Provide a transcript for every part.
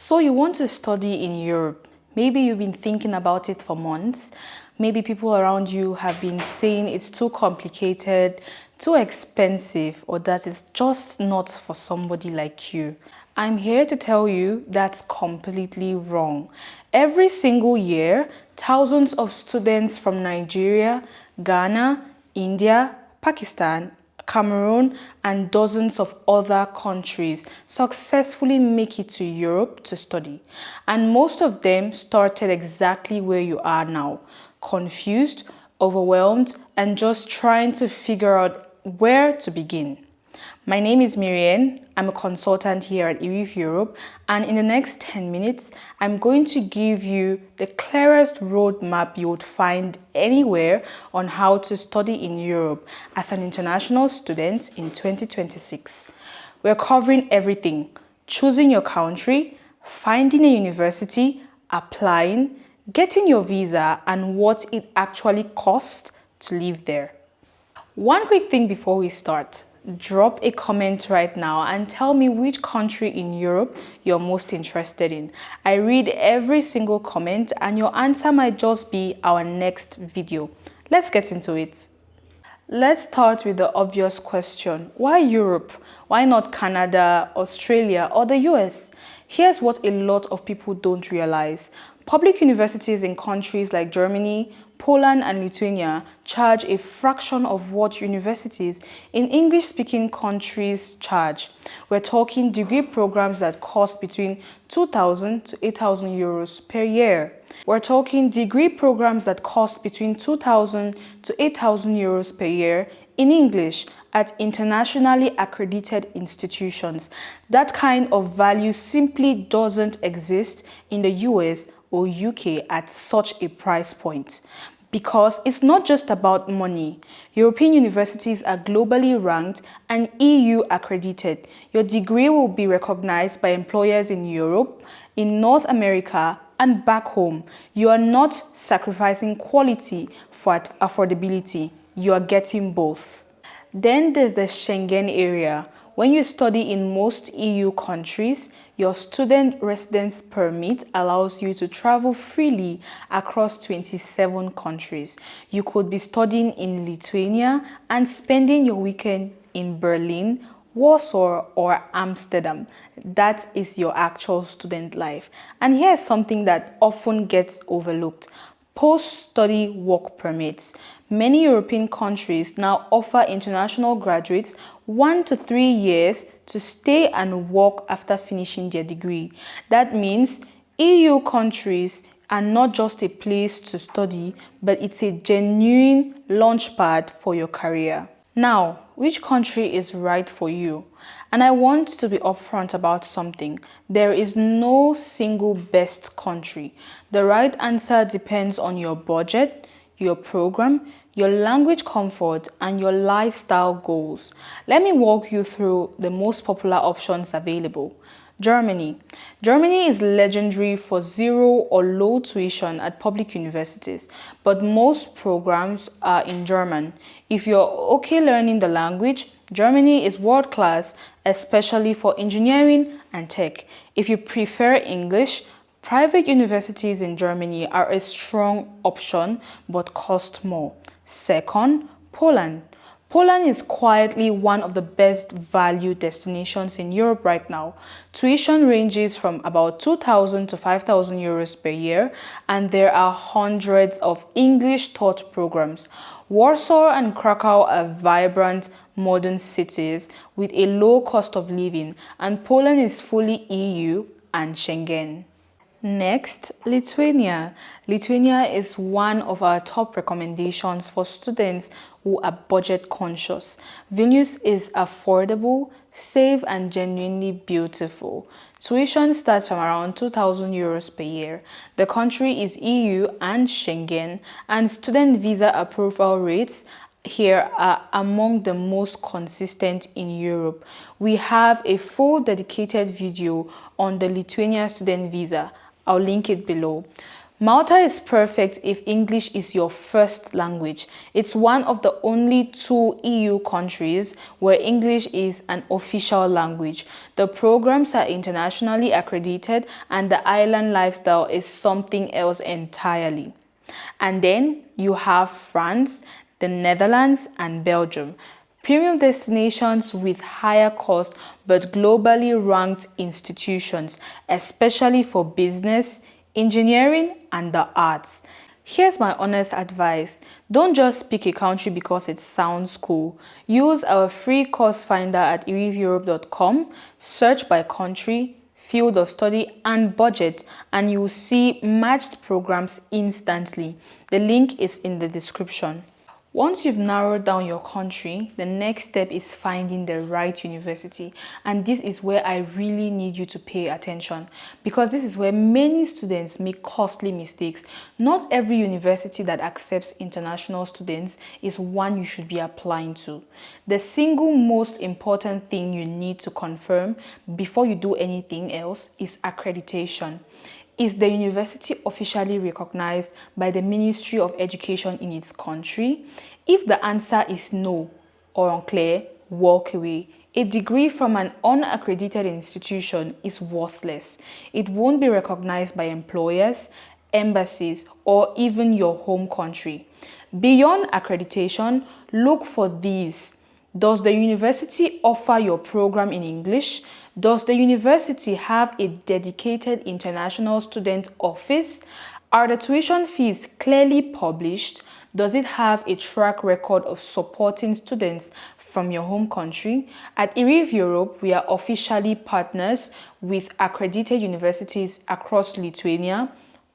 So you want to study in Europe. Maybe you've been thinking about it for months. Maybe people around you have been saying it's too complicated, too expensive, or that it's just not for somebody like you. I'm here to tell you that's completely wrong. Every single year, thousands of students from Nigeria, Ghana, India, Pakistan, Cameroon, and dozens of other countries successfully make it to Europe to study. And most of them started exactly where you are now, confused, overwhelmed, and just trying to figure out where to begin. My name is Miriam. I'm a consultant here at ERIF Europe, and in the next 10 minutes, I'm going to give you the clearest roadmap you would find anywhere on how to study in Europe as an international student in 2026. We're covering everything: choosing your country, finding a university, applying, getting your visa, and what it actually costs to live there. One quick thing before we start. Drop a comment right now and tell me which country in Europe you're most interested in. I read every single comment and your answer might just be our next video. Let's get into it. Let's start with the obvious question. Why Europe? Why not Canada, Australia, or the US? Here's what a lot of people don't realize. Public universities in countries like Germany, Poland, and Lithuania charge a fraction of what universities in English-speaking countries charge. We're talking degree programs that cost between 2,000 to 8,000 euros per year. We're talking degree programs that cost between 2,000 to 8,000 euros per year in English at internationally accredited institutions. That kind of value simply doesn't exist in the US or UK at such a price point. Because it's not just about money. European universities are globally ranked and EU accredited. Your degree will be recognized by employers in Europe, in North America, and back home. You are not sacrificing quality for affordability. You are getting both. Then there's the Schengen area. When you study in most EU countries, your student residence permit allows you to travel freely across 27 countries. You could be studying in Lithuania and spending your weekend in Berlin, Warsaw, or Amsterdam. That is your actual student life. And here's something that often gets overlooked: post-study work permits. Many European countries now offer international graduates 1 to 3 years to stay and work after finishing their degree. That means EU countries are not just a place to study, but it's a genuine launchpad for your career. Now, which country is right for you? And I want to be upfront about something. There is no single best country. The right answer depends on your budget, your program, your language comfort, and your lifestyle goals. Let me walk you through the most popular options available. Germany. Germany is legendary for zero or low tuition at public universities, but most programs are in German. If you're okay learning the language, Germany is world class, especially for engineering and tech. If you prefer English, private universities in Germany are a strong option but cost more. Second, Poland. Poland is quietly one of the best value destinations in Europe right now. Tuition ranges from about 2,000 to 5,000 euros per year, and there are hundreds of English taught programs. Warsaw and Krakow are vibrant, modern cities with a low cost of living, and Poland is fully EU and Schengen. Next, Lithuania. Lithuania is one of our top recommendations for students who are budget conscious. Vilnius is affordable, safe, and genuinely beautiful. Tuition starts from around 2,000 euros per year. The country is EU and Schengen, and student visa approval rates here are among the most consistent in Europe. We have a full dedicated video on the Lithuania student visa. I'll link it below. Malta is perfect if English is your first language. It's one of the only 2 EU countries where English is an official language. The programs are internationally accredited and the island lifestyle is something else entirely. And then you have France, the Netherlands, and Belgium. Premium destinations with higher cost but globally ranked institutions, especially for business, engineering, and the arts. Here's my honest advice. Don't just pick a country because it sounds cool. Use our free course finder at iriveurope.com, search by country, field of study, and budget, and you will see matched programs instantly. The link is in the description. Once you've narrowed down your country, the next step is finding the right university. And this is where I really need you to pay attention, because this is where many students make costly mistakes. Not every university that accepts international students is one you should be applying to. The single most important thing you need to confirm before you do anything else is accreditation. Is the university officially recognized by the Ministry of Education in its country? If the answer is no or unclear, walk away. A degree from an unaccredited institution is worthless. It won't be recognized by employers, embassies, or even your home country. Beyond accreditation, look for these. Does the university offer your program in English? Does the university have a dedicated international student office? Are the tuition fees clearly published? Does it have a track record of supporting students from your home country? At Iriv Europe, we are officially partners with accredited universities across Lithuania,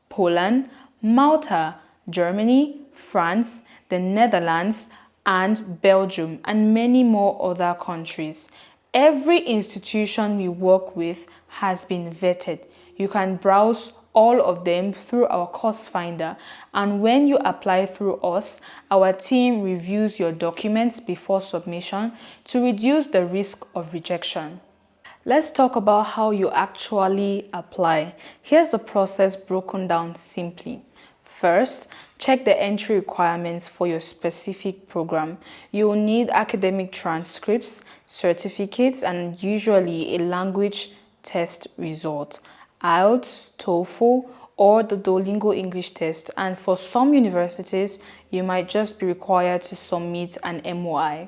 Poland, Malta, Germany, France, the Netherlands, and Belgium, and many more other countries. Every institution we work with has been vetted. You can browse all of them through our course finder, and when you apply through us, our team reviews your documents before submission to reduce the risk of rejection. Let's talk about how you actually apply. Here's the process broken down simply. First, check the entry requirements for your specific program. You will need academic transcripts, certificates, and usually a language test result, IELTS, TOEFL, or the Duolingo English test. And for some universities, you might just be required to submit an MOI.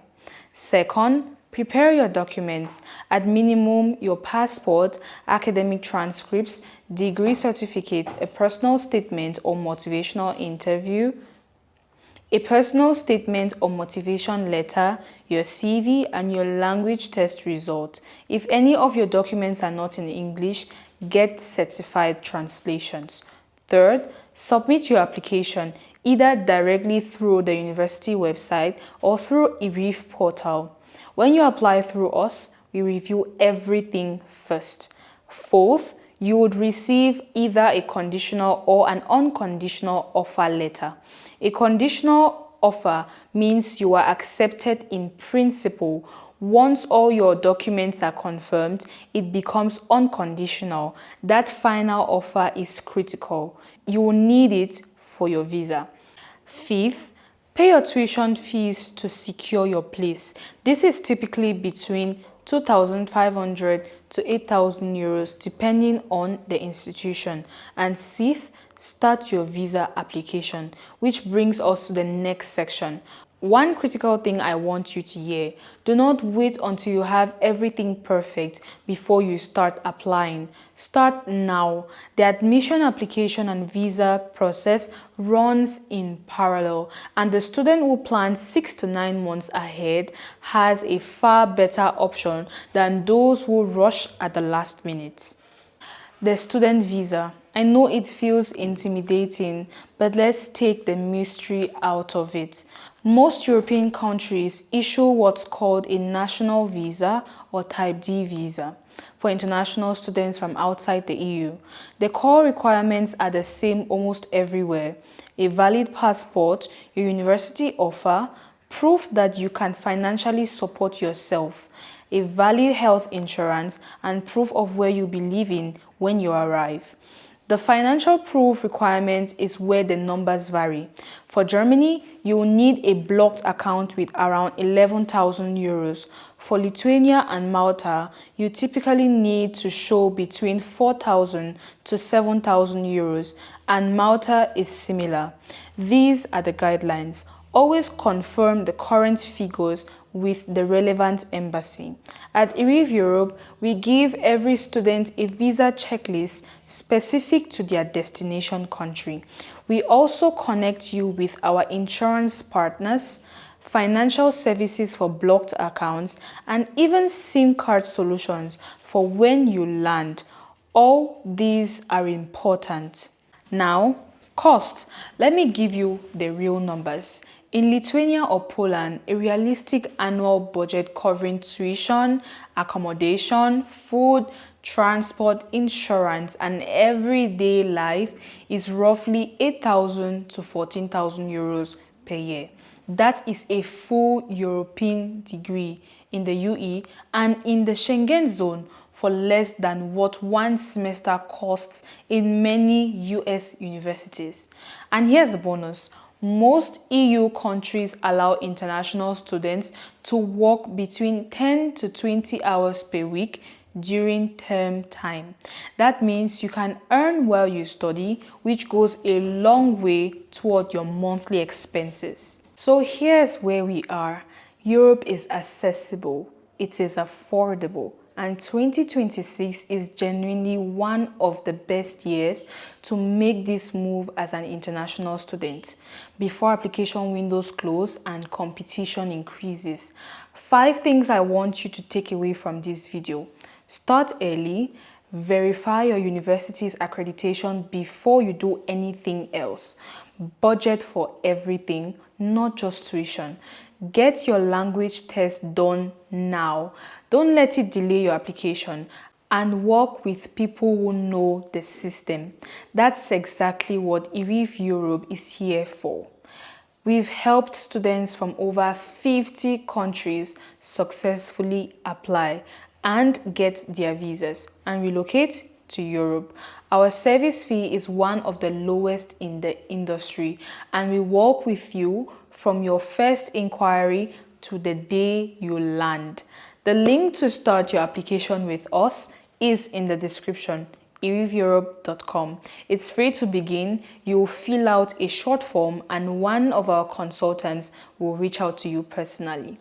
Second, prepare your documents. At minimum, your passport, academic transcripts, degree certificate, a personal statement or motivational interview, a personal statement or motivation letter, your CV, and your language test result. If any of your documents are not in English, get certified translations. Third, submit your application either directly through the university website or through IRIF portal. When you apply through us, we review everything first. Fourth, you would receive either a conditional or an unconditional offer letter. A conditional offer means you are accepted in principle. Once all your documents are confirmed, it becomes unconditional. That final offer is critical. You will need it for your visa. Fifth, pay your tuition fees to secure your place. This is typically between 2,500 to 8,000 euros depending on the institution. And sixth, start your visa application, which brings us to the next section. One critical thing I want you to hear: do not wait until you have everything perfect before you start applying. Start now. The admission application and visa process runs in parallel, and the student who plans 6 to 9 months ahead has a far better option than those who rush at the last minute. The student visa. I know it feels intimidating, but let's take the mystery out of it. Most European countries issue what's called a national visa or Type D visa for international students from outside the EU. The core requirements are the same almost everywhere: a valid passport, your university offer, proof that you can financially support yourself, a valid health insurance, and proof of where you'll be living when you arrive. The financial proof requirement is where the numbers vary. For Germany, you will need a blocked account with around 11,000 euros. For Lithuania and Malta, you typically need to show between 4,000 to 7,000 euros, and Malta is similar. These are the guidelines. Always confirm the current figures with the relevant embassy. At ERIV Europe, we give every student a visa checklist specific to their destination country. We also connect you with our insurance partners, financial services for blocked accounts, and even SIM card solutions for when you land. All these are important. Now, cost. Let me give you the real numbers. In Lithuania or Poland, a realistic annual budget covering tuition, accommodation, food, transport, insurance, and everyday life is roughly 8,000 to 14,000 euros per year. That is a full European degree in the UE and in the Schengen zone for less than what one semester costs in many US universities. And here's the bonus. Most EU countries allow international students to work between 10 to 20 hours per week during term time. That means you can earn while you study, which goes a long way toward your monthly expenses. So here's where we are. Europe is accessible, it is affordable, and 2026 is genuinely one of the best years to make this move as an international student before application windows close and competition increases. 5 things I want you to take away from this video. Start early. Verify your university's accreditation before you do anything else. Budget for everything, not just tuition. Get your language test done now. Don't let it delay your application, and work with people who know the system. That's exactly what ERIV Europe is here for. We've helped students from over 50 countries successfully apply and get their visas and relocate to Europe. Our service fee is one of the lowest in the industry, and we work with you from your first inquiry to the day you land. The link to start your application with us is in the description. eriveurope.com. It's free to begin. You'll fill out a short form and one of our consultants will reach out to you personally.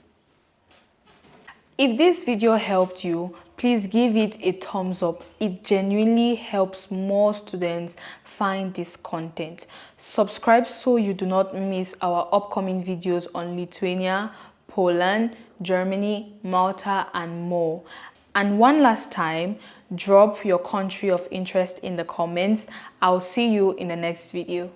If this video helped you, please give it a thumbs up. It genuinely helps more students find this content. Subscribe so you do not miss our upcoming videos on Lithuania, Poland, Germany, Malta, and more. And one last time, drop your country of interest in the comments. I'll see you in the next video.